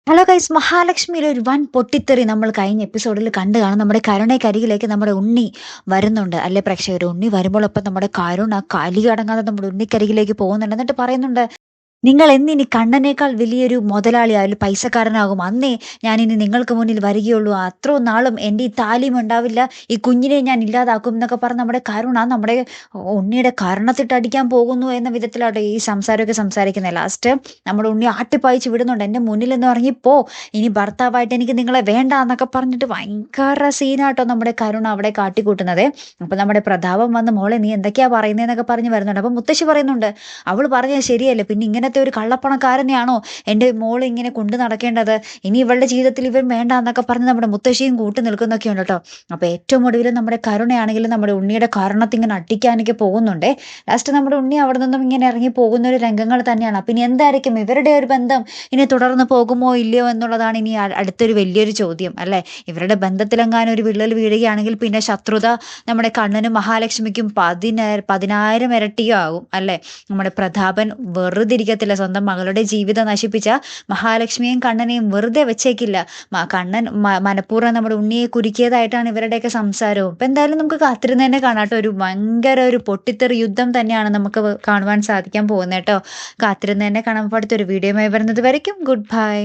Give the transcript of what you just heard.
Hello guys, മഹാലക്ഷ്മിയിലെ ഒരു വൻ പൊട്ടിത്തെറി നമ്മൾ കഴിഞ്ഞ എപ്പിസോഡിൽ കണ്ടു കാണും. നമ്മുടെ കരുണയ്ക്കരികിലേക്ക് നമ്മുടെ ഉണ്ണി വരുന്നുണ്ട് അല്ലെ പ്രേക്ഷകർ. ഉണ്ണി വരുമ്പോൾ ഒപ്പം നമ്മുടെ കരുണ കലി അടങ്ങാതെ നമ്മുടെ ഉണ്ണിക്കരികിലേക്ക് പോകുന്നുണ്ട്. എന്നിട്ട് പറയുന്നുണ്ട്, നിങ്ങൾ എന്നിനി കണ്ണനേക്കാൾ വലിയൊരു മുതലാളിയായാലും പൈസക്കാരനാകും അന്നേ ഞാനിനി നിങ്ങൾക്ക് മുന്നിൽ വരികയുള്ളൂ. അത്രയും നാളും എൻ്റെ ഈ താലിയും ഉണ്ടാവില്ല, ഈ കുഞ്ഞിനെ ഞാൻ ഇല്ലാതാക്കും എന്നൊക്കെ പറഞ്ഞ് നമ്മുടെ കരുണ നമ്മുടെ ഉണ്ണിയുടെ കർണത്തിട്ടടിക്കാൻ പോകുന്നു എന്ന വിധത്തിലാട്ടോ ഈ സംസാരമൊക്കെ സംസാരിക്കുന്നത്. ലാസ്റ്റ് നമ്മുടെ ഉണ്ണി ആട്ടിപ്പായിച്ച് വിടുന്നുണ്ട്. എൻ്റെ മുന്നിൽ എന്ന് പറഞ്ഞിപ്പോ ഇനി ഭർത്താവായിട്ട് എനിക്ക് നിങ്ങളെ വേണ്ട എന്നൊക്കെ പറഞ്ഞിട്ട് ഭയങ്കര സീനാട്ടോ നമ്മുടെ കരുണ അവിടെ കാട്ടിക്കൂട്ടുന്നത്. അപ്പൊ നമ്മുടെ പ്രതാപം വന്ന്, മോളെ നീ എന്തൊക്കെയാ പറയുന്നതെന്നൊക്കെ പറഞ്ഞ് വരുന്നുണ്ട്. അപ്പൊ മുത്തശ്ശി പറയുന്നുണ്ട്, അവൾ പറഞ്ഞത് ശരിയല്ലേ, പിന്നെ ഇങ്ങനത്തെ ഒരു കള്ളപ്പണക്കാരനെയാണോ എൻ്റെ മോൾ ഇങ്ങനെ കൊണ്ടു നടക്കേണ്ടത്, ഇനി ഇവളുടെ ജീവിതത്തിൽ ഇവൻ വേണ്ട എന്നൊക്കെ പറഞ്ഞ് നമ്മുടെ മുത്തശ്ശിയും കൂട്ടി നിൽക്കുന്നൊക്കെ ഉണ്ട് കേട്ടോ. അപ്പൊ ഏറ്റവും ഒടുവിൽ നമ്മുടെ കരുണയാണെങ്കിലും നമ്മുടെ ഉണ്ണിയുടെ കാരണത്തിൽ ഇങ്ങനെ അട്ടിക്കാനൊക്കെ പോകുന്നുണ്ടേ. ലാസ്റ്റ് നമ്മുടെ ഉണ്ണി അവിടെ നിന്നും ഇങ്ങനെ ഇറങ്ങി പോകുന്ന ഒരു രംഗങ്ങൾ തന്നെയാണ്. അപ്പൊ ഇനി എന്തായിരിക്കും ഇവരുടെ ഒരു ബന്ധം, ഇനി തുടർന്ന് പോകുമോ ഇല്ലയോ എന്നുള്ളതാണ് ഇനി അടുത്തൊരു വലിയൊരു ചോദ്യം അല്ലെ. ഇവരുടെ ബന്ധത്തിലെങ്ങാനും ഒരു വിള്ളൽ വീഴുകയാണെങ്കിൽ പിന്നെ ശത്രുത നമ്മുടെ കണ്ണനും മഹാലക്ഷ്മിക്കും 10,000 ഇരട്ടിയോ ആകും അല്ലെ. നമ്മുടെ പ്രതാപൻ വെറുതെ ഇരിക്കത്തില്ല, സ്വന്തം മകളുടെ ജീവിതം നശിപ്പിച്ച മഹാലക്ഷ്മിയെയും കണ്ണനെയും വെറുതെ വെച്ചേക്കില്ല. കണ്ണൻ മനഃപൂർവ്വം നമ്മുടെ ഉണ്ണിയെ കുരുക്കിയതായിട്ടാണ് ഇവരുടെയൊക്കെ സംസാരവും. ഇപ്പൊ എന്തായാലും നമുക്ക് കാത്തിരുന്ന് തന്നെ കാണാട്ടോ. ഒരു ഭയങ്കര ഒരു പൊട്ടിത്തെറി യുദ്ധം തന്നെയാണ് നമുക്ക് കാണുവാൻ സാധിക്കാൻ പോകുന്നത് കേട്ടോ. കാത്തിരുന്ന് തന്നെ കാണാൻ. അടുത്തൊരു വീഡിയോയുമായി വരുന്നത് വരയ്ക്കും ഗുഡ് ബൈ.